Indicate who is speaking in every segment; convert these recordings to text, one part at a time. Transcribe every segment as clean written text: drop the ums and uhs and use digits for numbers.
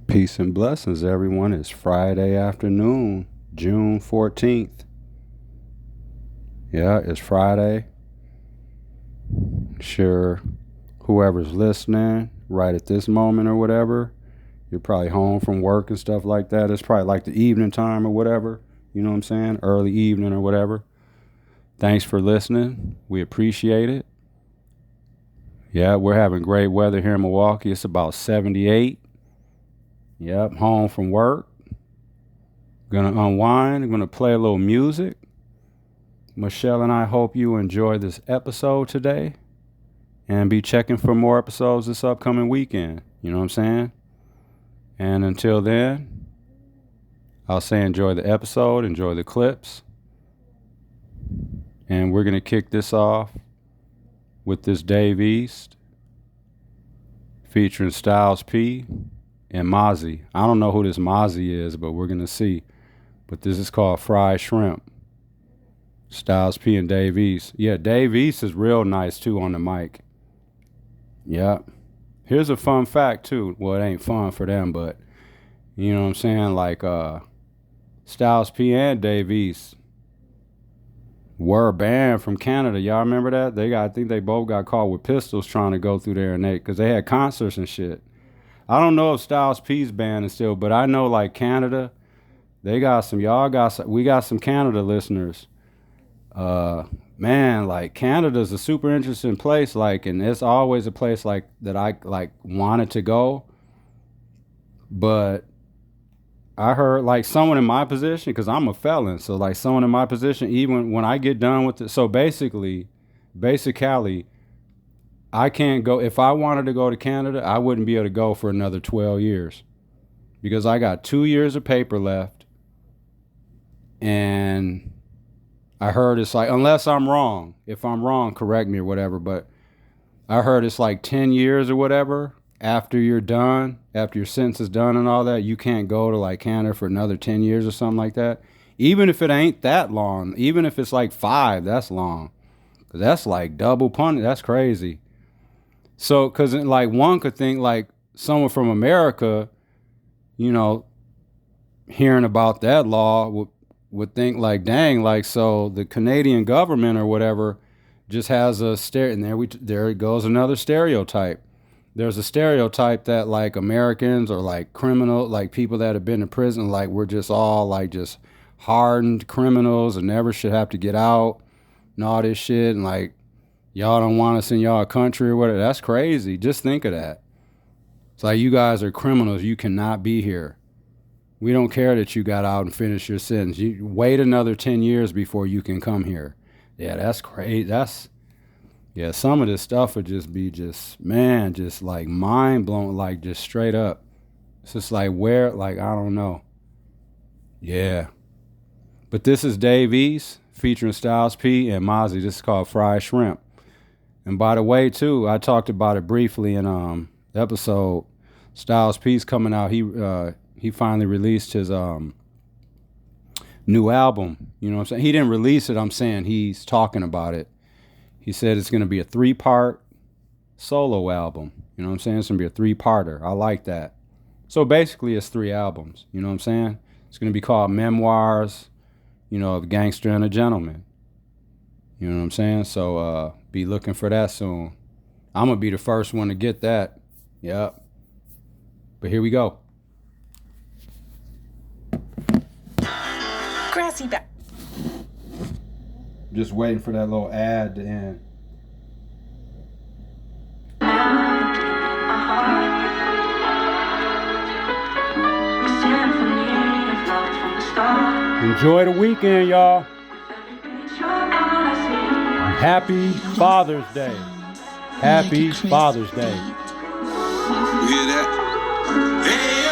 Speaker 1: Peace and blessings, everyone. It's Friday afternoon, June 14th. Yeah, it's Friday. Sure, whoever's listening right at this moment or whatever, you're probably home from work and stuff like that. It's probably like the evening time or whatever. You know what I'm saying? Early evening or whatever. Thanks for listening. We appreciate it. Yeah, we're having great weather here in Milwaukee. It's about 78. Yep, home from work. Gonna unwind. Gonna play a little music. Michelle and I hope you enjoy this episode today and be checking for more episodes this upcoming weekend. You know what I'm saying? And until then, I'll say enjoy the episode, enjoy the clips. And we're gonna kick this off with this Dave East featuring Styles P and Mozzie. I don't know who this Mozzie is, but we're going to see. But this is called Fried Shrimp. Styles P and Dave East. Yeah, Dave East is real nice, too, on the mic. Yeah. Here's a fun fact, too. Well, it ain't fun for them, but, you know what I'm saying? Like, Styles P and Dave East were banned from Canada. Y'all remember that? I think they both got caught with pistols trying to go through there, and because they had concerts and shit. I don't know if Styles P's band is still, but I know like Canada, we got some Canada listeners. Man, like Canada's a super interesting place, like, and it's always a place like that I like wanted to go. But I heard like someone in my position, because I'm a felon, so like someone in my position, even when I get done with it, so basically, I can't go. If I wanted to go to Canada, I wouldn't be able to go for another 12 years because I got 2 years of paper left. And I heard it's like, unless I'm wrong, if I'm wrong, correct me or whatever. But I heard it's like 10 years or whatever after you're done, after your sentence is done and all that, you can't go to like Canada for another 10 years or something like that. Even if it ain't that long, even if it's like 5, that's long. 'Cause that's like double punishment. That's crazy. So, because like one could think like someone from America, you know, hearing about that law would think like, dang, like, so the Canadian government or whatever just has a and there goes another stereotype. There's a stereotype that like Americans or like criminal, like people that have been in prison, like we're just all like just hardened criminals and never should have to get out and all this shit, and like y'all don't want us in y'all country or whatever. That's crazy. Just think of that. It's like you guys are criminals. You cannot be here. We don't care that you got out and finished your sentence. You wait another 10 years before you can come here. Yeah, that's crazy. Some of this stuff would just be just like mind blowing, like just straight up. It's just like where, like, I don't know. Yeah. But this is Dave East featuring Styles P and Mozzie. This is called Fried Shrimp. And by the way, too, I talked about it briefly in the episode. Styles P's coming out. He finally released his new album. You know what I'm saying? He didn't release it. I'm saying he's talking about it. He said it's going to be a 3-part solo album. You know what I'm saying? It's going to be a 3-parter. I like that. So basically, it's 3 albums. You know what I'm saying? It's going to be called Memoirs, of a Gangster and a Gentleman. You know what I'm saying? So be looking for that soon. I'm going to be the first one to get that. Yep. But here we go.
Speaker 2: Grassy back.
Speaker 1: Just waiting for that little ad to end. Enjoy the weekend, y'all. Happy Father's Day. Happy Father's Day.
Speaker 3: You hear that? Hey,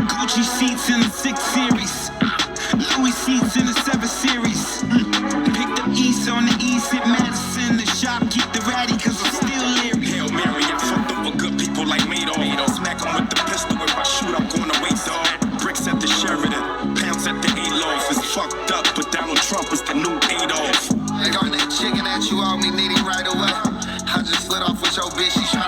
Speaker 3: Gucci seats in the 6 Series. Louis seats in the 7 Series. Picked up East on the East at Madison. The shop keep the ratty cause I'm still leery. Hail Mary, I fucked over good people like Madoff. Smack 'em with the pistol. If I shoot, I'm gonna wait dog. Bricks at the Sheridan, pounds at the Alof. It's fucked up, but Donald Trump is the new Adolf.
Speaker 4: I got that chicken that you owe me, need it right away. I just slid off with your bitch, she tryna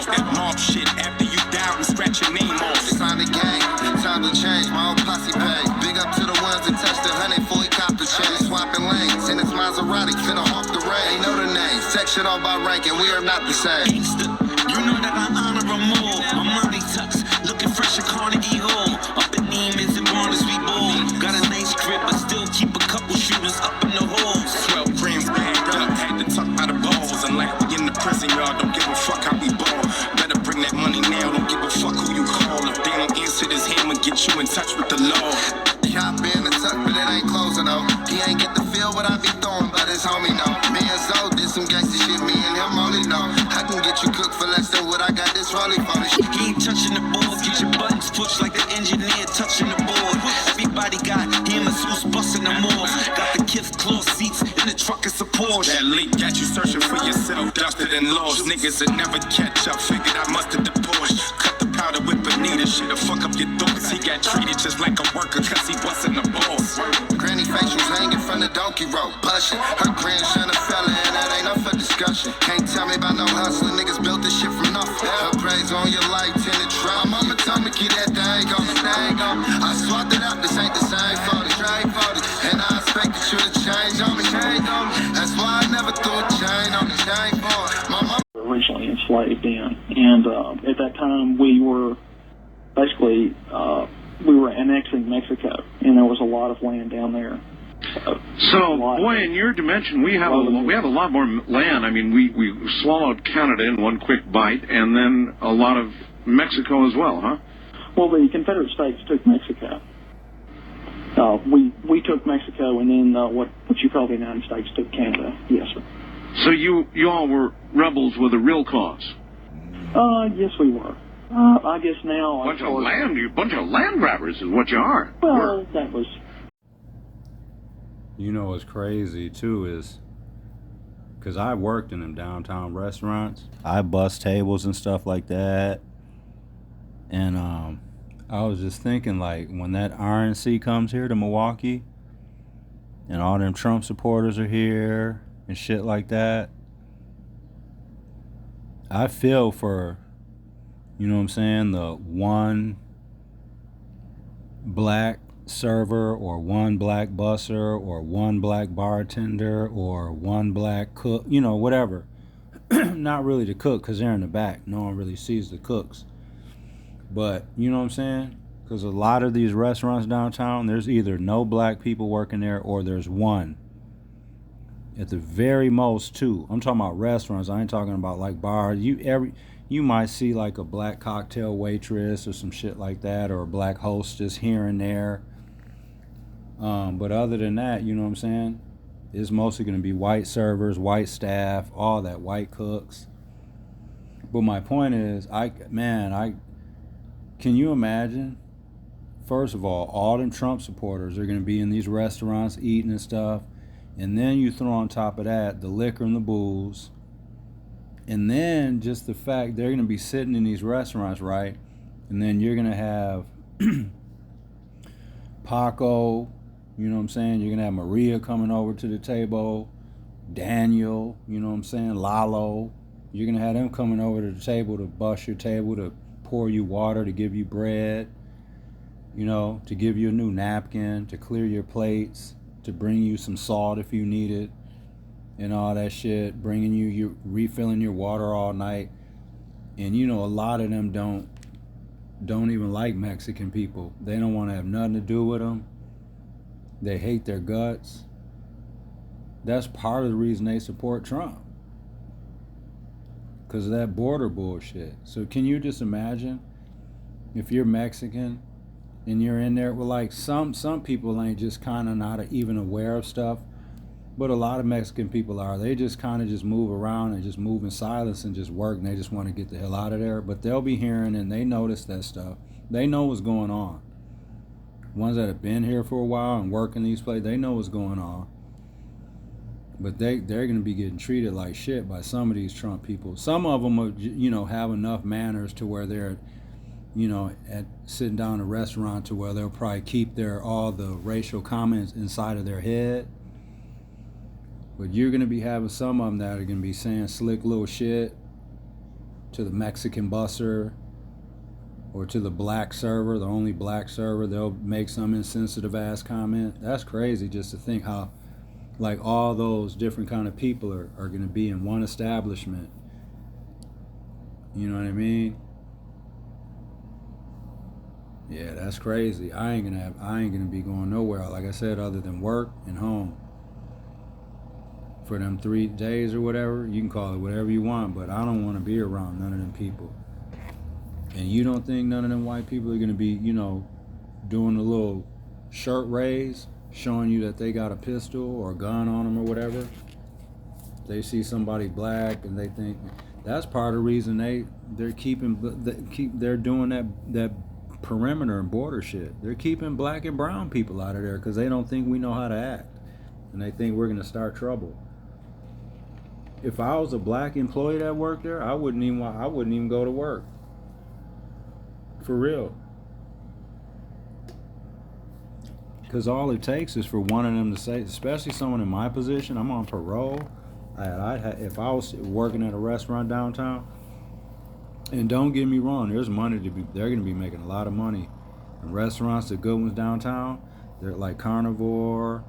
Speaker 3: that mob shit after you down and scratch your name off.
Speaker 2: It's time to game, time to change, my own posse pay. Big up to the ones that touched the 100 before he copped the chain. Swapping lanes in his Maserati, finna off the rain. Ain't know the name, section all by rank, and we are not the same.
Speaker 3: Gangsta, you know that I honor them all. My money tucks, looking fresh at Carnegie Hall. Up in Neiman's and Barnes we ball. Got a nice crib, but still keep a couple shooters up in the halls. 12 grams bagged up, had to tuck by the balls. And like we in the prison, y'all don't give a fuck how we ball. Better bring that money now, don't give a fuck who you call. If they don't answer this hammer, get you in touch with the law.
Speaker 2: Chop in the tuck, but it ain't closing though. He ain't get the feel what I be throwing, but his homie know. Me and Zoe did some gangsta shit, me and him only know. I can get you cooked for less than what I got this rolling for this.
Speaker 3: He ain't touching the boards, get your buttons pushed like the engineer touching the board. Everybody got hammers who's busting them off. Got the kids cloth seats in the truck, it's a Porsche. That leak got you searching for yourself, dusted and lost. Niggas that never catch up, figured I mustered the Porsche. Cut the powder with Benita, shit'll fuck up your thoughts. He got treated just like a worker, cause he wasn't a boss.
Speaker 2: Granny face was hanging from the donkey rope, pushing. Her grandson a fella, and that ain't up for discussion. Can't tell me about no hustler, niggas built this shit from nothing. Her praise on your life, tinted drum. Mama told me keep that thing on, thing on. I swapped it up, this ain't the same for this, and I expected you to change on me, That's why I never threw a chain on the chain for my mama.
Speaker 4: Originally enslaved in, and at that time we were basically we were annexing Mexico, and there was a lot of land down there.
Speaker 5: So, boy, in your dimension, we have a lot more land. I mean, we swallowed Canada in one quick bite, and then a lot of Mexico as well, huh?
Speaker 4: Well, the Confederate States took Mexico. We took Mexico, and then what you call the United States took Canada. Yes, sir.
Speaker 5: So you all were rebels with a real cause.
Speaker 4: Yes, we were. I guess now
Speaker 5: bunch of land grabbers is what you are.
Speaker 4: Well, that was.
Speaker 1: You know what's crazy too is, because I worked in them downtown restaurants. I bust tables and stuff like that. And I was just thinking, like, when that RNC comes here to Milwaukee, and all them Trump supporters are here and shit like that, I feel for, you know what I'm saying, the one black server or one black busser or one black bartender or one black cook, you know, whatever. Not really the cook, because they're in the back. No one really sees the cooks. But, you know what I'm saying? Because a lot of these restaurants downtown, there's either no black people working there or there's one. At the very most, two. I'm talking about restaurants. I ain't talking about like bars. You might see like a black cocktail waitress or some shit like that, or a black hostess here and there. But other than that, you know what I'm saying? It's mostly going to be white servers, white staff, all that, white cooks. But my point is, can you imagine? First of all them Trump supporters are going to be in these restaurants eating and stuff. And then you throw on top of that the liquor and the booze. And then just the fact they're going to be sitting in these restaurants, right? And then you're going to have Paco, you know what I'm saying? You're going to have Maria coming over to the table. Daniel, you know what I'm saying? Lalo. You're going to have them coming over to the table to bust your table, to pour you water, to give you bread, you know, to give you a new napkin, to clear your plates, to bring you some salt if you need it, and all that shit, bringing you refilling your water all night. And you know, a lot of them don't even like Mexican people. They don't want to have nothing to do with them. They hate their guts. That's part of the reason they support Trump, because of that border bullshit. So can you just imagine if you're Mexican and you're in there? Well, like some people ain't just kind of not even aware of stuff, but a lot of Mexican people are. They just kind of just move around and just move in silence and just work, and they just want to get the hell out of there. But they'll be hearing, and they notice that stuff. They know what's going on. Ones that have been here for a while and work in these places, they know what's going on. But they're going to be getting treated like shit by some of these Trump people. Some of them, are, you know, have enough manners to where they're, you know, at sitting down in a restaurant to where they'll probably keep all the racial comments inside of their head. But you're going to be having some of them that are going to be saying slick little shit to the Mexican busser or to the black server, the only black server, they'll make some insensitive ass comment. That's crazy just to think how like all those different kind of people are going to be in one establishment. You know what I mean? Yeah, that's crazy. I ain't gonna be going nowhere, like I said, other than work and home. For them 3 days or whatever, you can call it whatever you want, but I don't want to be around none of them people. And you don't think none of them white people are gonna be, you know, doing a little shirt raise, showing you that they got a pistol or a gun on them or whatever? They see somebody black and they think that's part of the reason they're doing that perimeter and border shit. They're keeping black and brown people out of there because they don't think we know how to act, and they think we're gonna start trouble. If I was a black employee that worked there, I wouldn't even go to work. For real. Because all it takes is for one of them to say, especially someone in my position, I'm on parole. If I was working at a restaurant downtown, and don't get me wrong, there's money they're going to be making a lot of money. And restaurants, the good ones downtown, they're like Carnivore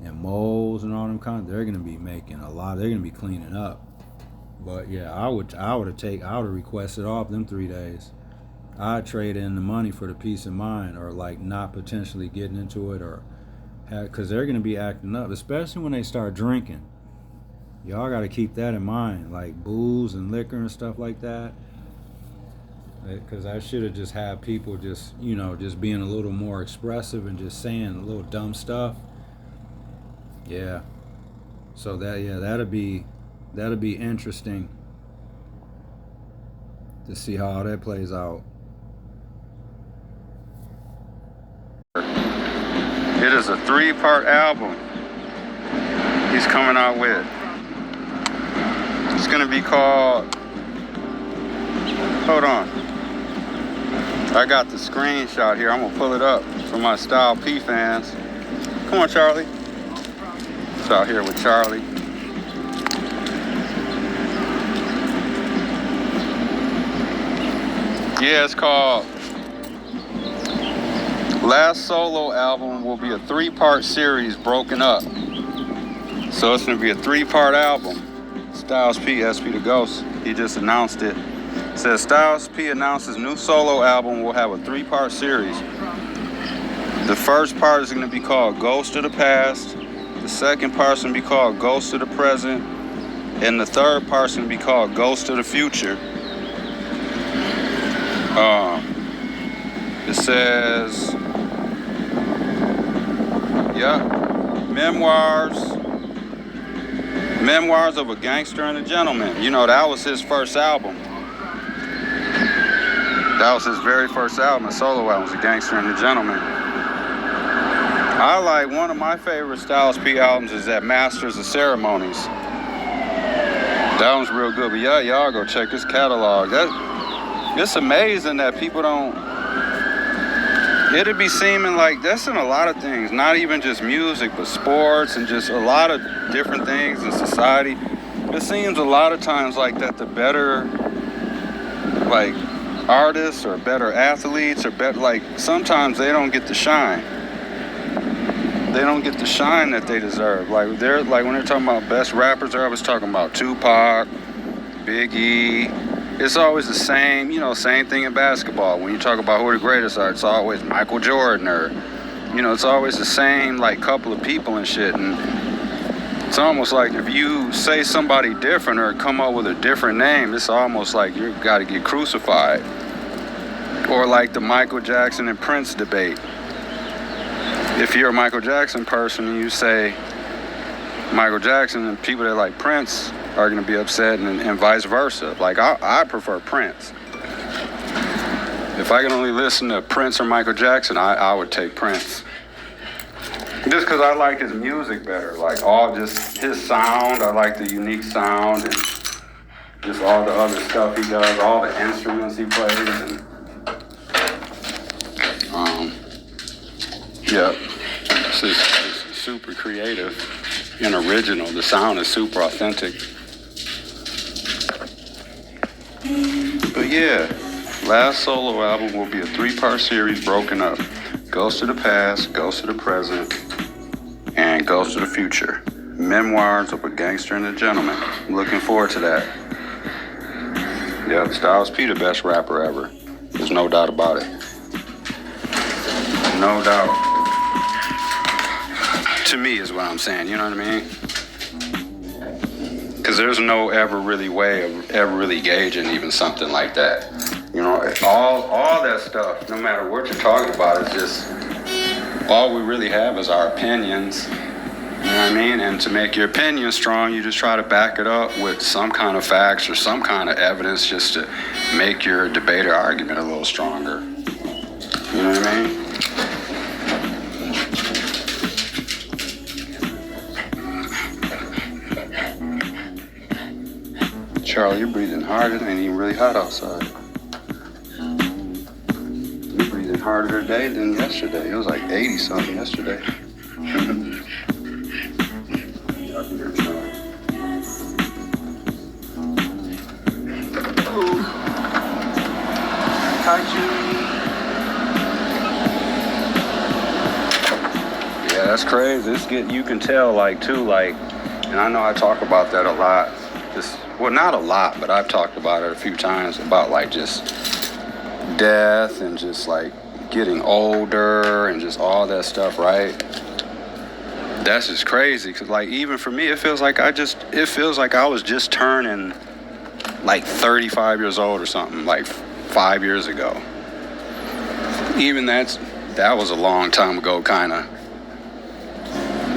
Speaker 1: and Moles and all them kind, they're going to be making a lot. They're going to be cleaning up. But yeah, I would have requested off them 3 days. I'd trade in the money for the peace of mind, or like not potentially getting into it, or because they're going to be acting up, especially when they start drinking. Y'all got to keep that in mind, like booze and liquor and stuff like that. Because I should have just had people just, you know, just being a little more expressive and just saying a little dumb stuff. Yeah. So that'd be interesting to see how that plays out. It is a 3-part album he's coming out with. It's gonna be called, hold on, I got the screenshot here. I'm gonna pull it up for my Style P fans. Come on, Charlie. It's out here with Charlie. Yeah, it's called Last Solo Album will be a 3-part series broken up. So it's gonna be a 3-part album. Styles P, SP the Ghost, he just announced it. It says Styles P announces new solo album will have a 3-part series. The first part is going to be called Ghost of the Past. The second part is going to be called Ghost of the Present. And the third part is going to be called Ghost of the Future. It says, Memoirs of a Gangster and a Gentleman. You know, that was his first album. That was his very first album, a solo album, was A Gangster and a Gentleman. I like, one of my favorite Styles P albums is that Masters of Ceremonies. That one's real good, but yeah, y'all go check his catalog. It's amazing that people don't, it'd be seeming like that's in a lot of things, not even just music, but sports and just a lot of different things in society. It seems a lot of times like that the better, like, artists or better athletes or better, like, sometimes they don't get the shine. They don't get the shine that they deserve. Like, they're like, when they're talking about best rappers, they're always talking about Tupac, Big E. It's always the same, you know, same thing in basketball. When you talk about who the greatest are, it's always Michael Jordan, or, you know, it's always the same, like, couple of people and shit. And it's almost like if you say somebody different or come up with a different name, it's almost like you got to get crucified. Or like the Michael Jackson and Prince debate. If you're a Michael Jackson person and you say Michael Jackson, and people that like Prince are going to be upset, and vice versa. Like, I prefer Prince. If I can only listen to Prince or Michael Jackson, I would take Prince. Just because I like his music better, like just his sound. I like the unique sound and just all the other stuff he does, all the instruments he plays, and it's super creative and original. The sound is super authentic. But yeah, last solo album will be a 3-part series broken up. Ghost of the Past, Ghost of the Present, and Ghost of the Future. Memoirs of a Gangster and a Gentleman. I'm looking forward to that. Yep, Styles P, the best rapper ever. There's no doubt about it. No doubt. To me is what I'm saying, you know what I mean? Because there's no ever really way of ever really gauging even something like that. You know, all that stuff, no matter what you're talking about, is just, all we really have is our opinions. You know what I mean? And to make your opinion strong, you just try to back it up with some kind of facts or some kind of evidence just to make your debate or argument a little stronger. You know what I mean? Charlie, you're breathing hard. It ain't even really hot outside. You're breathing harder today than yesterday. It was like 80-something yesterday. Yeah, that's crazy. You can tell, like, too, like, and I know I talk about that a lot. Well, not a lot, but I've talked about it a few times about, like, just death and just, like, getting older and just all that stuff, right? That's just crazy, because, like, even for me, it feels like I was just turning, like, 35 years old or something, like, 5 years ago. Even that was a long time ago, kind of.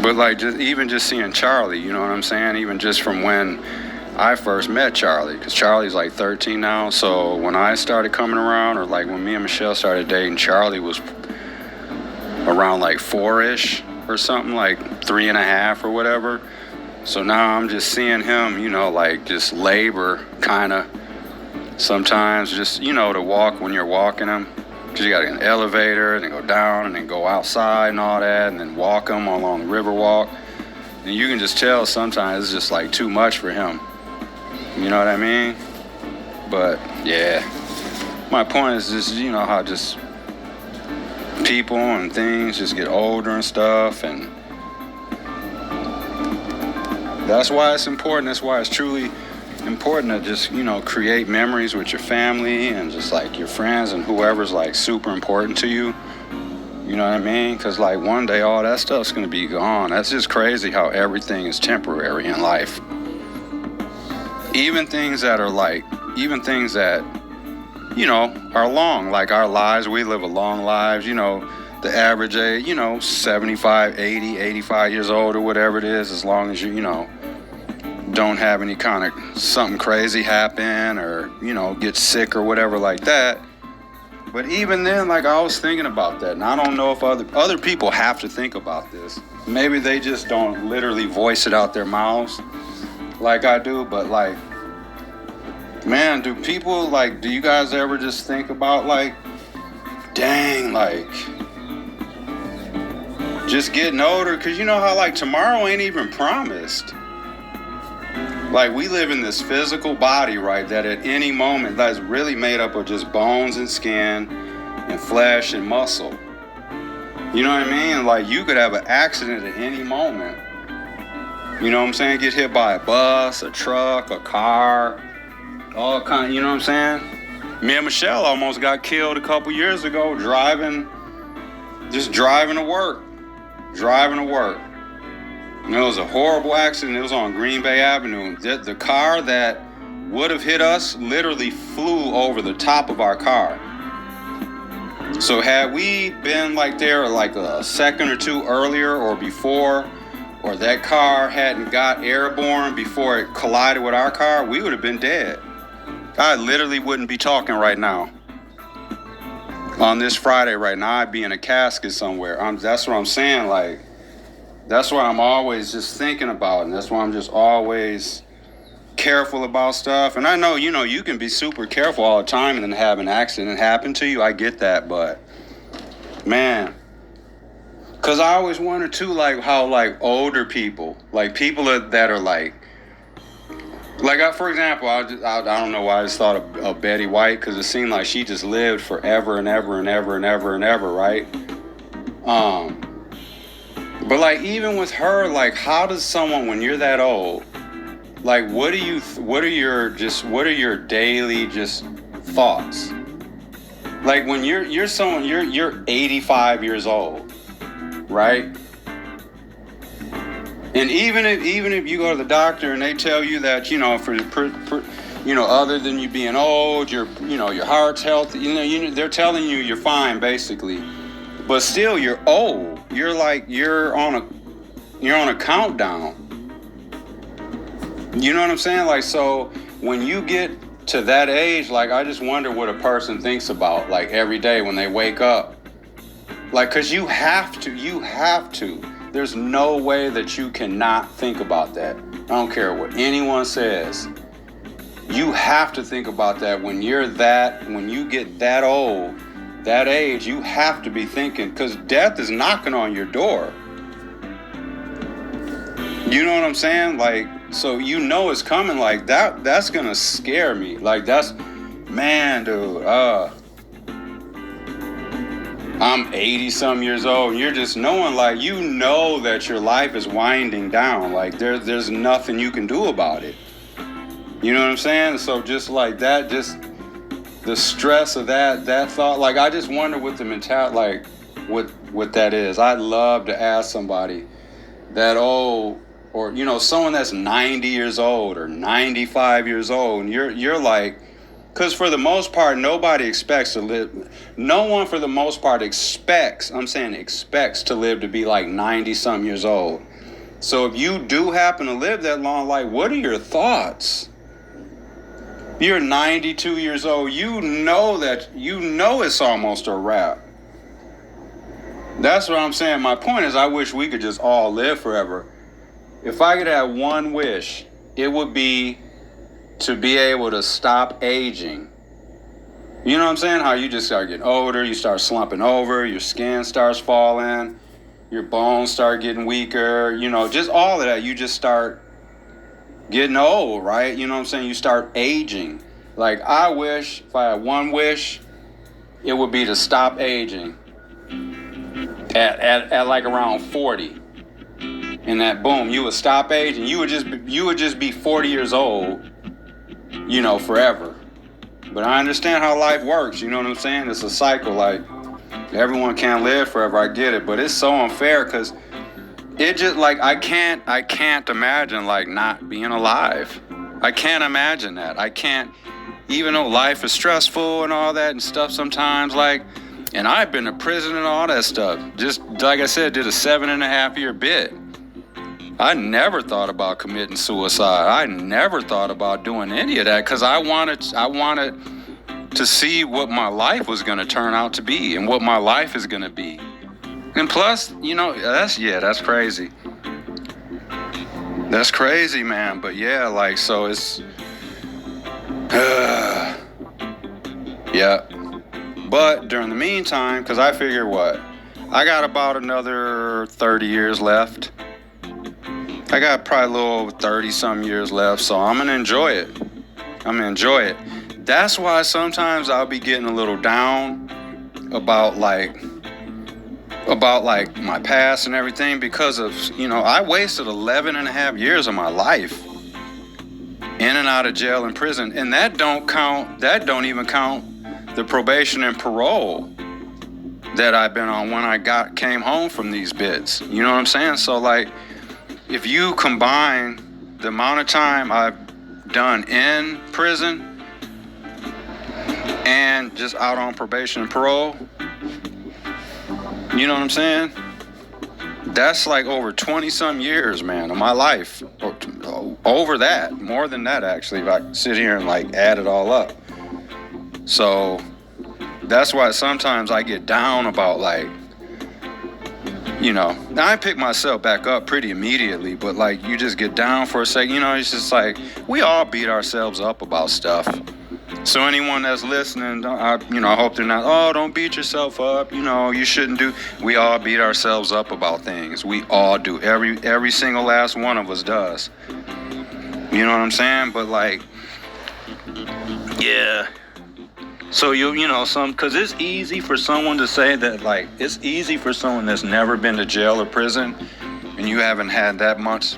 Speaker 1: But, like, just seeing Charlie, you know what I'm saying? Even just from when I first met Charlie, because Charlie's like 13 now. So when I started coming around, or like when me and Michelle started dating, Charlie was around like 4-ish or something, like 3.5 or whatever. So now I'm just seeing him, you know, like just labor kind of sometimes, just, you know, to walk when you're walking him. Because you got to get an elevator and then go down and then go outside and all that and then walk him along the river walk. And you can just tell sometimes it's just like too much for him. You know what I mean? But yeah, my point is just, you know, how just people and things just get older and stuff, and that's why it's important. That's why it's truly important to just, you know, create memories with your family and just like your friends and whoever's like super important to you. You know what I mean? Because like one day all that stuff's going to be gone. That's just crazy how everything is temporary in life. Even things that, you know, are long, like our lives. We live a long lives, you know, the average age, you know, 75, 80, 85 years old or whatever it is, as long as you know, don't have any kind of something crazy happen or, you know, get sick or whatever like that. But even then, like, I was thinking about that, and I don't know if other people have to think about this. Maybe they just don't literally voice it out their mouths like I do, but like, man, do you guys ever just think about like, dang, like, just getting older? Because you know how like tomorrow ain't even promised. Like, we live in this physical body, right, that at any moment that's really made up of just bones and skin and flesh and muscle. You know what I mean? Like, you could have an accident at any moment. You know what I'm saying? Get hit by a bus, a truck, a car, all kind. You know what I'm saying? Me and Michelle almost got killed a couple years ago driving to work. And it was a horrible accident. It was on Green Bay Avenue. The car that would have hit us literally flew over the top of our car. So had we been like there like a second or two earlier or before, or that car hadn't got airborne before it collided with our car, we would have been dead. I literally wouldn't be talking right now. On this Friday right now, I'd be in a casket somewhere. That's what I'm saying. Like, that's what I'm always just thinking about, and that's why I'm just always careful about stuff. And I know, you know, you can be super careful all the time and then have an accident happen to you. I get that, but man, because I always wonder too, like how like older people, like people that are like Like, for example, I don't know why I just thought of Betty White, because it seemed like she just lived forever and ever and ever and ever and ever, right? But like, even with her, like, how does someone, when you're that old, like, what are your daily just thoughts? Like, when you're 85 years old, right? And even if you go to the doctor and they tell you that, you know, for other than you being old, your heart's healthy, they're telling you you're fine basically, but still you're old. You're on a countdown. You know what I'm saying? Like, so when you get to that age, like, I just wonder what a person thinks about, like, every day when they wake up. Like, cause you have to. There's no way that you cannot think about that. I don't care what anyone says. You have to think about that when you get that old, that age, you have to be thinking, because death is knocking on your door. You know what I'm saying? Like, so you know it's coming. Like, that's gonna scare me. Like, man, dude, I'm 80-some years old, and you're just knowing, like, you know that your life is winding down. Like, there's nothing you can do about it. You know what I'm saying? So just like that, just the stress of that thought, like, I just wonder what the mentality, like, what that is. I'd love to ask somebody that old, or, you know, someone that's 90 years old or 95 years old, and you're like, because for the most part, nobody expects to live. No one, for the most part, expects to live to be like 90-something years old. So if you do happen to live that long, like, what are your thoughts? You're 92 years old. You know it's almost a wrap. That's what I'm saying. My point is, I wish we could just all live forever. If I could have one wish, it would be to be able to stop aging. You know what I'm saying? How you just start getting older, you start slumping over, your skin starts falling, your bones start getting weaker, you know, just all of that. You just start getting old, right? You know what I'm saying? You start aging. Like, I wish, if I had one wish, it would be to stop aging at like around 40. And that, boom, you would stop aging. You would just be 40 years old, you know, forever. But I understand how life works, you know what I'm saying? It's a cycle. Like, everyone can't live forever, I get it, but it's so unfair, because it just, like, I can't imagine, like, not being alive. I can't imagine that. I can't, even though life is stressful and all that and stuff sometimes, like, and I've been to prison and all that stuff. Just, like I said, did a 7.5-year bit. I never thought about committing suicide. I never thought about doing any of that, because I wanted to see what my life was going to turn out to be and what my life is going to be. And plus, you know, that's crazy. That's crazy, man. But yeah, like, so it's, yeah. But during the meantime, because I figure I got about another 30 years left. I got probably a little over 30-some years left, so I'm going to enjoy it. That's why sometimes I'll be getting a little down about my past and everything, because of, you know, I wasted 11.5 years of my life in and out of jail and prison, and that don't even count the probation and parole that I've been on when I came home from these bits. You know what I'm saying? So, like, if you combine the amount of time I've done in prison and just out on probation and parole, you know what I'm saying? That's like over 20-some years, man, of my life. Over that, more than that, actually, if I sit here and, like, add it all up. So that's why sometimes I get down about, like, you know, now I pick myself back up pretty immediately, but, like, you just get down for a second. You know, it's just like, we all beat ourselves up about stuff. So anyone that's listening, I hope they're not, don't beat yourself up. You know, you shouldn't do. We all beat ourselves up about things. We all do. Every single last one of us does. You know what I'm saying? But like, yeah. So you know, cause it's easy for someone to say that, like, it's easy for someone that's never been to jail or prison and you haven't had that much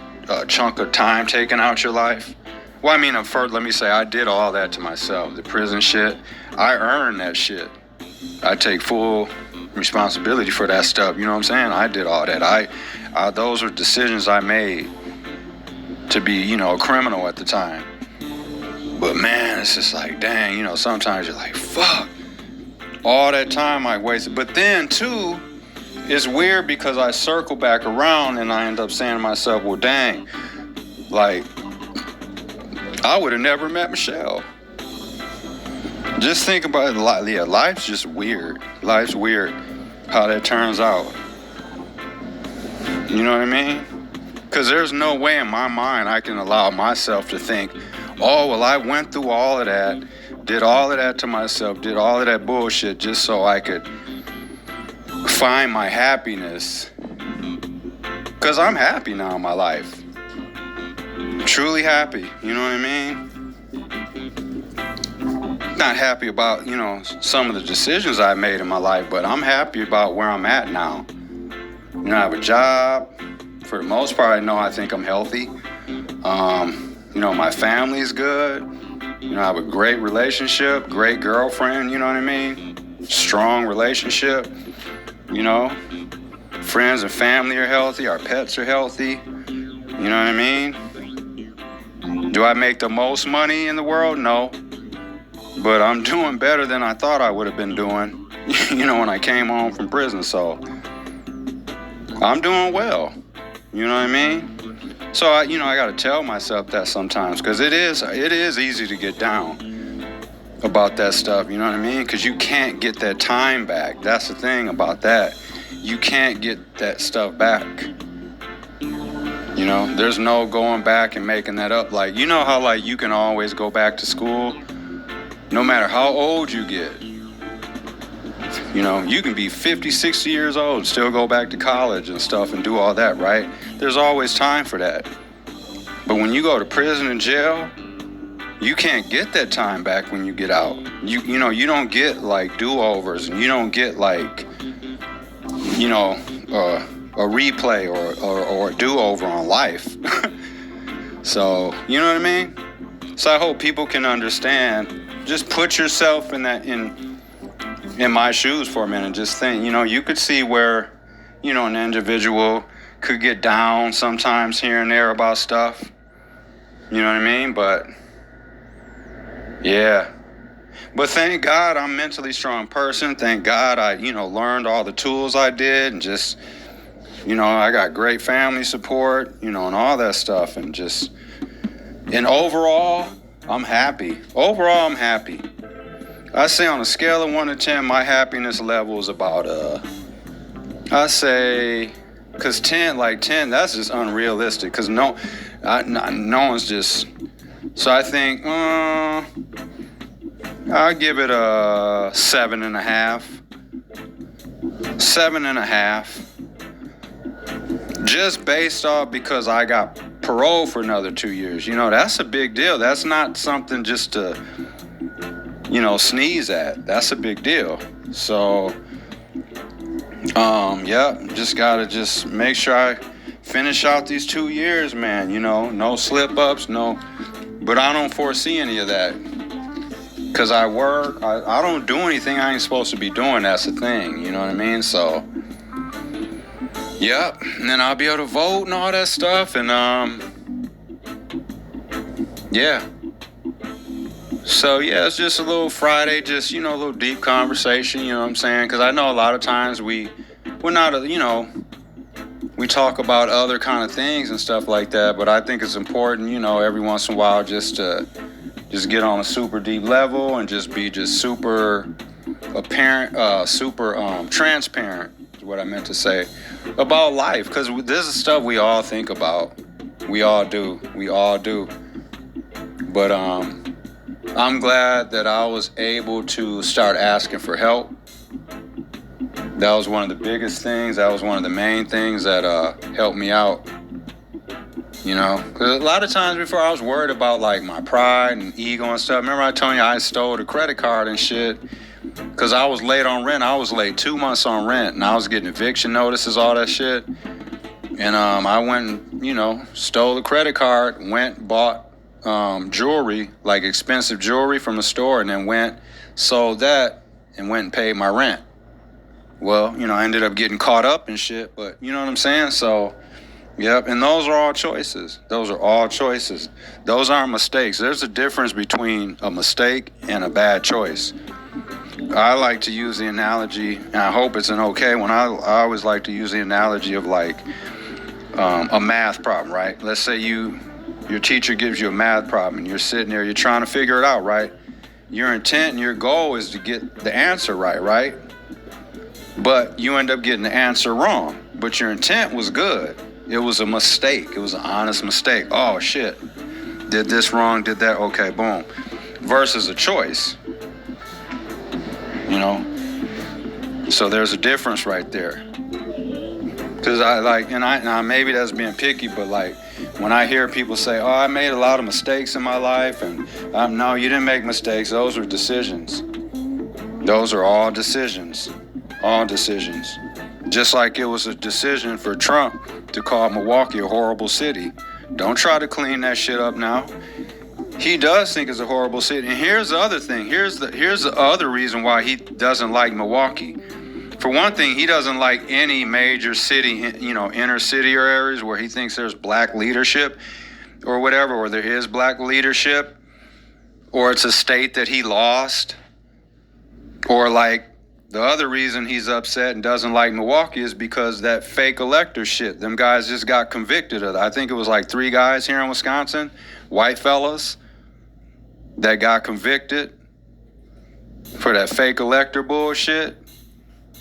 Speaker 1: chunk of time taken out your life. Well, I mean, first, let me say, I did all that to myself. The prison shit, I earned that shit. I take full responsibility for that stuff. You know what I'm saying? I did all that. Those were decisions I made to be, you know, a criminal at the time. But man, it's just like, dang, you know, sometimes you're like, fuck, all that time I wasted. But then too, it's weird because I circle back around and I end up saying to myself, well, dang, like, I would have never met Michelle. Just think about it. Yeah, life's just weird. Life's weird how that turns out. You know what I mean? Because there's no way in my mind I can allow myself to think, oh, well, I went through all of that, did all of that to myself, did all of that bullshit just so I could find my happiness. Because I'm happy now in my life. Truly happy, you know what I mean? Not happy about, you know, some of the decisions I made in my life, but I'm happy about where I'm at now. You know, I have a job. For the most part, I think I'm healthy. You know, my family's good. You know, I have a great relationship, great girlfriend, you know what I mean? Strong relationship, you know. Friends and family are healthy, our pets are healthy. You know what I mean? Do I make the most money in the world? No. But I'm doing better than I thought I would have been doing, you know, when I came home from prison. So I'm doing well. You know what I mean? So, I got to tell myself that sometimes, because it is easy to get down about that stuff, you know what I mean? Because you can't get that time back. That's the thing about that. You can't get that stuff back. You know, there's no going back and making that up. Like, you know how, like, you can always go back to school, no matter how old you get. You know, you can be 50, 60 years old and still go back to college and stuff and do all that, right? There's always time for that. But when you go to prison and jail, you can't get that time back when you get out. You know, you don't get, like, do-overs, and you don't get, like, you know, a replay or a do-over on life. So, you know what I mean? So I hope people can understand. Just put yourself in my shoes for a minute. Just think, you know, you could see where, you know, an individual could get down sometimes here and there about stuff. You know what I mean? But, yeah. But thank God I'm a mentally strong person. Thank God I, you know, learned all the tools I did, and just, you know, I got great family support, you know, and all that stuff. And just, and overall, I'm happy. Overall, I'm happy. I say on a scale of 1 to 10, my happiness level is about, I say, because 10, that's just unrealistic. Because no one's just, so I think, I'll give it a 7.5. 7.5. Just based off because I got parole for another 2 years. You know, that's a big deal. That's not something just to, you know, sneeze at. That's a big deal. So, just gotta just make sure I finish out these 2 years, man. You know, no slip-ups, but I don't foresee any of that. Because I work, I don't do anything I ain't supposed to be doing. That's the thing, you know what I mean? So, yep, and then I'll be able to vote and all that stuff, and, yeah. So, yeah, it's just a little Friday, just, you know, a little deep conversation, you know what I'm saying? Because I know a lot of times we're not, you know, we talk about other kind of things and stuff like that, but I think it's important, you know, every once in a while just to just get on a super deep level and just be just super apparent, super transparent, is what I meant to say, about life. Because this is stuff we all think about. We all do. But I'm glad that I was able to start asking for help. That was one of the biggest things. That was one of the main things that helped me out. You know, 'cause a lot of times before I was worried about like my pride and ego and stuff. Remember I told you I stole the credit card and shit because I was late on rent. I was late 2 months on rent and I was getting eviction notices, all that shit. And I went and, you know, stole the credit card, went, bought jewelry, like expensive jewelry from the store, and then went, sold that, and went and paid my rent. Well, you know, I ended up getting caught up and shit, but you know what I'm saying? So, yep, and those are all choices. Those are all choices. Those aren't mistakes. There's a difference between a mistake and a bad choice. I like to use the analogy, and I hope it's an okay one. I always like to use the analogy of like a math problem, right? Let's say your teacher gives you a math problem and you're sitting there, you're trying to figure it out, right? Your intent and your goal is to get the answer right? But you end up getting the answer wrong. But your intent was good. It was a mistake. It was an honest mistake. Oh, shit. Did this wrong, did that, okay, boom. Versus a choice. You know? So there's a difference right there. Because I like, and now maybe that's being picky, but like, when I hear people say, oh, I made a lot of mistakes in my life, and no, you didn't make mistakes. Those are decisions. Those are all decisions. All decisions. Just like it was a decision for Trump to call Milwaukee a horrible city. Don't try to clean that shit up now. He does think it's a horrible city. And here's the other thing. Here's the other reason why he doesn't like Milwaukee. For one thing, he doesn't like any major city, you know, inner city or areas where he thinks there's black leadership or whatever, or there is black leadership, or it's a state that he lost, or like the other reason he's upset and doesn't like Milwaukee is because that fake elector shit. Them guys just got convicted of that. I think it was like 3 guys here in Wisconsin, white fellas, that got convicted for that fake elector bullshit.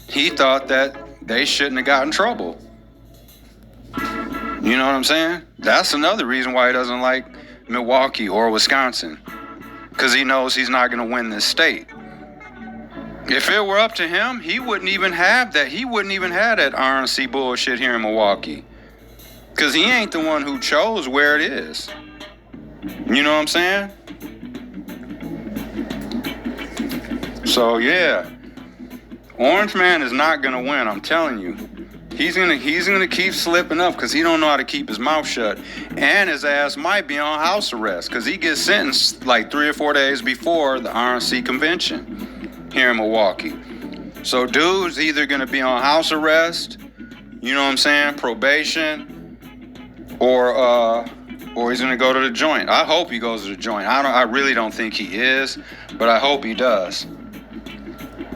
Speaker 1: He thought that they shouldn't have gotten in trouble. You know what I'm saying? That's another reason why he doesn't like Milwaukee or Wisconsin. Because he knows he's not going to win this state. If it were up to him, he wouldn't even have that. He wouldn't even have that RNC bullshit here in Milwaukee. Because he ain't the one who chose where it is. You know what I'm saying? So, yeah. Orange Man is not going to win, I'm telling you. He's gonna keep slipping up because he don't know how to keep his mouth shut. And his ass might be on house arrest because he gets sentenced like 3 or 4 days before the RNC convention here in Milwaukee. So dude's either going to be on house arrest, you know what I'm saying, probation, or he's going to go to the joint. I hope he goes to the joint. I really don't think he is, but I hope he does.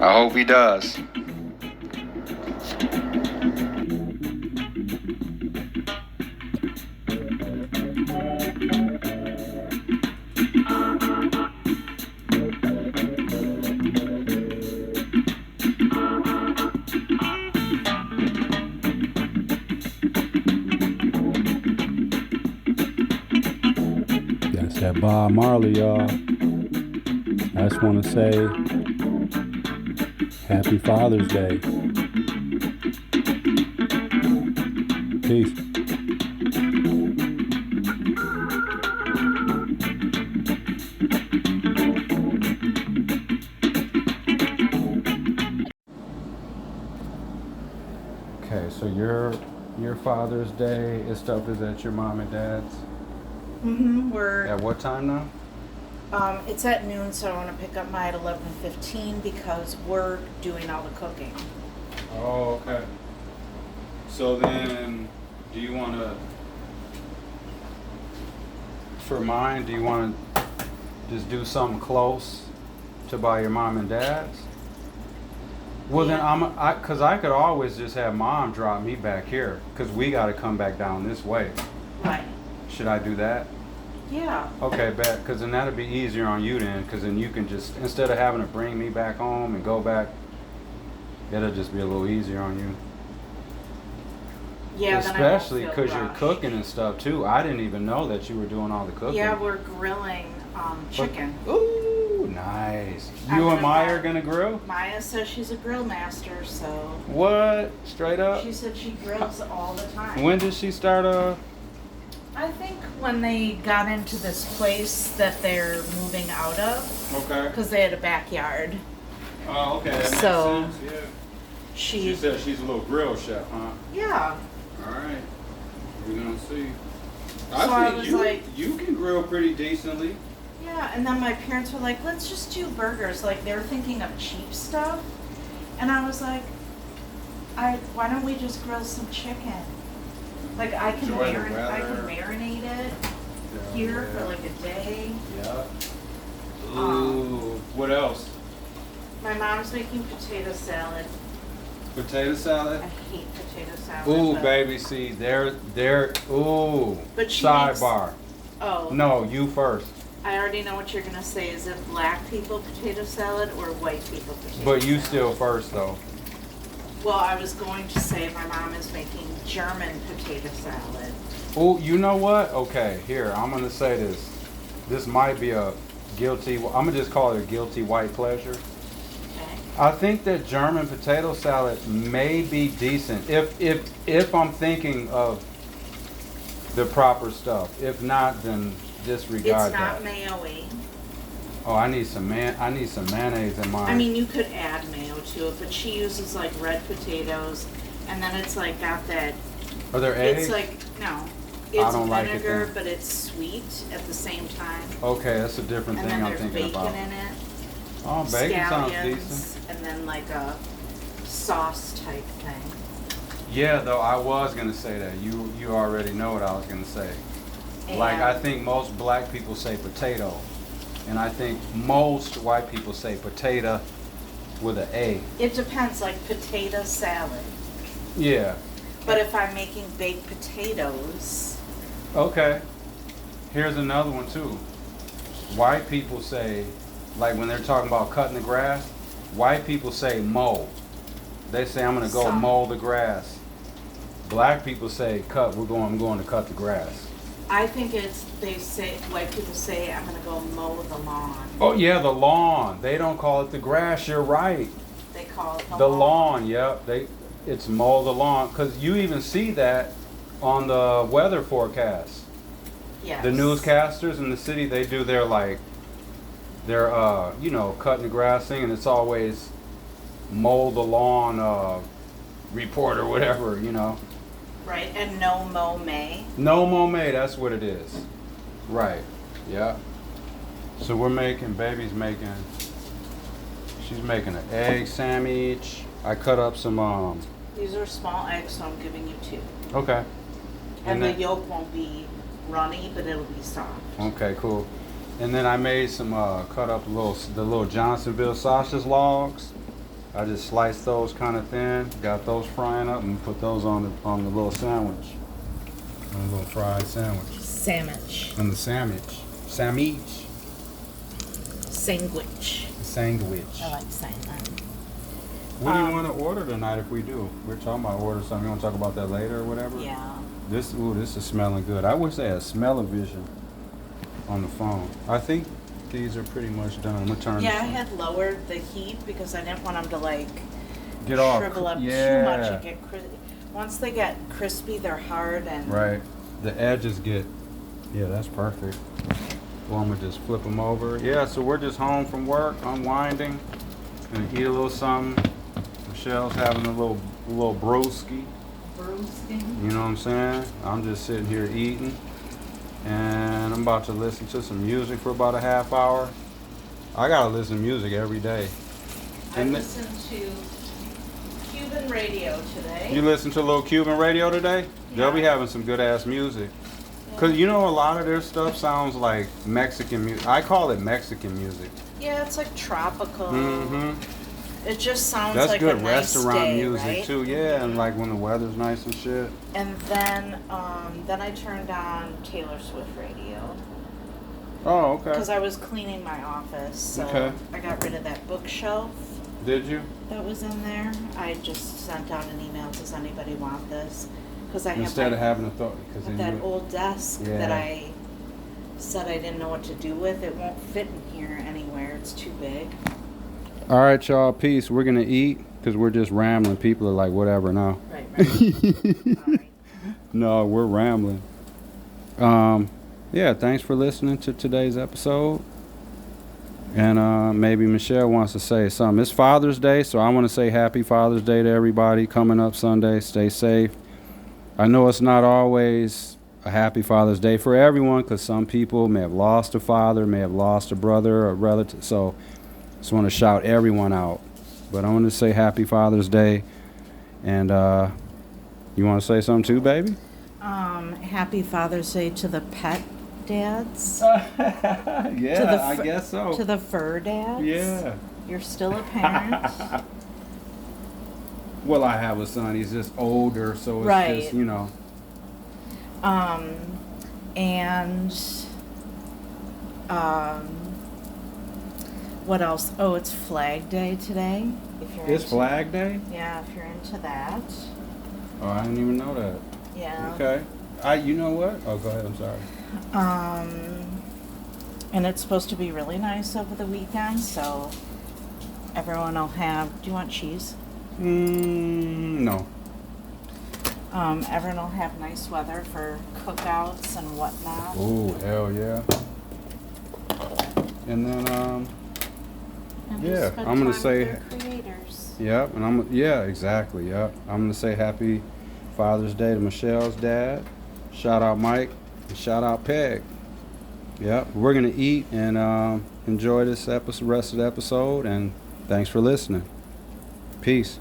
Speaker 1: I hope he does.
Speaker 6: That's that Bob Marley, y'all. I just want to say Happy Father's Day. Peace.
Speaker 1: Okay, so your Father's Day and stuff is at your mom and dad's?
Speaker 7: We're
Speaker 1: At what time now?
Speaker 7: it's at noon, so I want to pick up my at 11:15 because we're doing all the cooking.
Speaker 1: Oh, okay. So then, do you want to, for mine, do you want to just do something close to by your mom and dad's? Well, then because I could always just have mom drop me back here because we got to come back down this way.
Speaker 7: Right.
Speaker 1: Should I do that?
Speaker 7: Yeah.
Speaker 1: Okay, bet, because then that'll be easier on you then, because then you can just, instead of having to bring me back home and go back, it'll just be a little easier on you.
Speaker 7: Yeah.
Speaker 1: Especially because you're cooking and stuff too. I didn't even know that you were doing all the cooking.
Speaker 7: Yeah, we're grilling chicken.
Speaker 1: Ooh, nice. You and Maya are gonna grill?
Speaker 7: Maya says she's a grill master, so.
Speaker 1: What? Straight up?
Speaker 7: She said she grills all the time.
Speaker 1: When did she start
Speaker 7: I think when they got into this place that they're moving out of,
Speaker 1: Okay.
Speaker 7: because they had a backyard.
Speaker 1: Oh, okay. That
Speaker 7: So,
Speaker 1: makes sense. Yeah. She
Speaker 7: She,
Speaker 1: said she's a little grill chef, huh?
Speaker 7: yeah.
Speaker 1: All right. We're gonna see.
Speaker 7: So I
Speaker 1: think
Speaker 7: was
Speaker 1: you,
Speaker 7: like-
Speaker 1: you can grill pretty decently.
Speaker 7: Yeah, and then my parents were like, let's just do burgers. Like, they were thinking of cheap stuff. And I was like, why don't we just grill some chicken? Like, I can
Speaker 1: Enjoy the
Speaker 7: marinate it here for like a day.
Speaker 1: Yeah. Ooh. What else?
Speaker 7: My mom's making potato salad.
Speaker 1: Potato salad?
Speaker 7: I hate potato salad.
Speaker 1: Ooh,
Speaker 7: but-
Speaker 1: baby, see, ooh.
Speaker 7: But she
Speaker 1: Sidebar.
Speaker 7: Oh.
Speaker 1: No, you first.
Speaker 7: I already know what you're gonna say. Is it black people potato salad or white people potato salad?
Speaker 1: But you still first, though.
Speaker 7: Well, I was going to say my mom is making German potato salad.
Speaker 1: Oh, you know what? Okay, here, I'm going to say this. This might be a guilty, I'm going to just call it a guilty white pleasure.
Speaker 7: Okay.
Speaker 1: I think that German potato salad may be decent if I'm thinking of the proper stuff. If not, then disregard
Speaker 7: It's not
Speaker 1: that.
Speaker 7: mayo-y.
Speaker 1: Oh, I need some mayonnaise in mine.
Speaker 7: I mean, you could add mayo to it, but she uses like red potatoes, and then it's like got that.
Speaker 1: Are there eggs?
Speaker 7: It's like no, it's
Speaker 1: don't like it
Speaker 7: vinegar,
Speaker 1: then.
Speaker 7: but it's sweet at the same time.
Speaker 1: Okay, that's a different
Speaker 7: And
Speaker 1: thing
Speaker 7: then
Speaker 1: I'm
Speaker 7: there's
Speaker 1: thinking
Speaker 7: bacon
Speaker 1: about.
Speaker 7: in it,
Speaker 1: Oh, bacon sounds
Speaker 7: scallions,
Speaker 1: decent.
Speaker 7: and then like a sauce type thing.
Speaker 1: Yeah, though I was gonna say that. You already know what I was gonna say. Like, I
Speaker 7: And-
Speaker 1: think most black people say potato, and I think most white people say potato with an A.
Speaker 7: It depends, like potato salad.
Speaker 1: Yeah.
Speaker 7: But if I'm making baked potatoes,
Speaker 1: Okay. Here's another one too. White people say, like when they're talking about cutting the grass, white people say mow. They say I'm gonna go
Speaker 7: Some.
Speaker 1: mow the grass. Black people say cut. I'm going to cut the grass.
Speaker 7: I think white people say, I'm gonna go mow the lawn.
Speaker 1: Oh yeah, the lawn. They don't call it the grass. You're right.
Speaker 7: They call it
Speaker 1: The lawn, yep. It's mow the lawn, because you even see that on the weather forecast.
Speaker 7: Yes.
Speaker 1: The newscasters in the city, they do their cutting the grass thing, and it's always mow the lawn report or whatever,
Speaker 7: Right, and no mow may.
Speaker 1: No mow may, that's what it is. Right, yeah. So she's making an egg sandwich. I cut up some,
Speaker 7: These are small eggs, so I'm giving you 2.
Speaker 1: okay.
Speaker 7: And the
Speaker 1: then-
Speaker 7: yolk won't be runny, but it'll be soft.
Speaker 1: Okay, cool. And then I made some, cut up the little Johnsonville sausage logs. I just sliced those kind of thin, got those frying up, and put those on the little sandwich. On a little fried sandwich.
Speaker 7: Sandwich.
Speaker 1: On the sandwich. Sandwich.
Speaker 7: Sandwich.
Speaker 1: Sandwich.
Speaker 7: I like saying that.
Speaker 1: What do you want to order tonight if we do? We're talking about order something. You want to talk about that later or whatever?
Speaker 7: Yeah.
Speaker 1: This is smelling good. I wish they had smell-o-vision on the phone. I think these are pretty much done. I'm gonna turn
Speaker 7: Yeah,
Speaker 1: this
Speaker 7: I
Speaker 1: on.
Speaker 7: had lowered the heat because I didn't want them to like
Speaker 1: Get off.
Speaker 7: shrivel up too
Speaker 1: Yeah.
Speaker 7: much and get crispy. Once they get crispy, they're hard and
Speaker 1: Right. The edges get, yeah, that's perfect. Well, I'm gonna just flip them over. Yeah, so we're just home from work, unwinding, gonna eat a little something. Michelle's having a little broski.
Speaker 7: roasting.
Speaker 1: You know what I'm saying? I'm just sitting here eating, and I'm about to listen to some music for about a half hour. I gotta listen to music every day.
Speaker 7: I
Speaker 1: And
Speaker 7: listened to Cuban radio today.
Speaker 1: You listen to a little Cuban radio today? They'll be having some good ass music. Cause a lot of their stuff sounds like Mexican music. I call it Mexican music.
Speaker 7: Yeah, it's like tropical.
Speaker 1: Mm-hmm.
Speaker 7: It just sounds
Speaker 1: That's
Speaker 7: like
Speaker 1: good
Speaker 7: a nice
Speaker 1: restaurant
Speaker 7: day,
Speaker 1: music
Speaker 7: right?
Speaker 1: too. Yeah, and like when the weather's nice and shit.
Speaker 7: And then I turned on Taylor Swift radio
Speaker 1: Oh, okay.
Speaker 7: because I was cleaning my office. So
Speaker 1: Okay.
Speaker 7: I got rid of that bookshelf
Speaker 1: Did you?
Speaker 7: that was in there. I just sent out an email. Does anybody want this? Because I
Speaker 1: Instead of
Speaker 7: have
Speaker 1: having a thought, because
Speaker 7: that
Speaker 1: then
Speaker 7: old desk
Speaker 1: Yeah.
Speaker 7: that I said I didn't know what to do with. It won't fit in here anywhere. It's too big.
Speaker 1: All right, y'all. Peace. We're gonna eat because we're just rambling. People are like, whatever now.
Speaker 7: Right. All right.
Speaker 1: No, we're rambling. Yeah, thanks for listening to today's episode. And maybe Michelle wants to say something. It's Father's Day, so I want to say happy Father's Day to everybody coming up Sunday. Stay safe. I know it's not always a happy Father's Day for everyone, because some people may have lost a father, may have lost a brother or relative. So just want to shout everyone out. But I want to say happy Father's Day. And you want to say something too, baby?
Speaker 7: Happy Father's Day to the pet dads.
Speaker 1: Yeah, I guess so.
Speaker 7: To the fur dads.
Speaker 1: Yeah.
Speaker 7: You're still a parent.
Speaker 1: Well, I have a son. He's just older, so it's
Speaker 7: Right.
Speaker 1: just, you know.
Speaker 7: And what else? Oh, it's Flag Day today. If you're
Speaker 1: It's Flag Day?
Speaker 7: Yeah, if you're into that.
Speaker 1: Oh, I didn't even know that.
Speaker 7: Yeah.
Speaker 1: Okay. You know what? Oh, go ahead. I'm sorry.
Speaker 7: And it's supposed to be really nice over the weekend, so everyone will have. Do you want cheese?
Speaker 1: No.
Speaker 7: Everyone will have nice weather for cookouts and whatnot.
Speaker 1: Oh, hell yeah. And then,
Speaker 7: And
Speaker 1: yeah,
Speaker 7: just spend
Speaker 1: I'm gonna
Speaker 7: time
Speaker 1: say-
Speaker 7: with their creators.
Speaker 1: yep. And yeah, exactly. Yep. I'm going to say happy Father's Day to Michelle's dad. Shout out Mike. And shout out Peg. Yep. We're going to eat and enjoy this rest of the episode. And thanks for listening. Peace.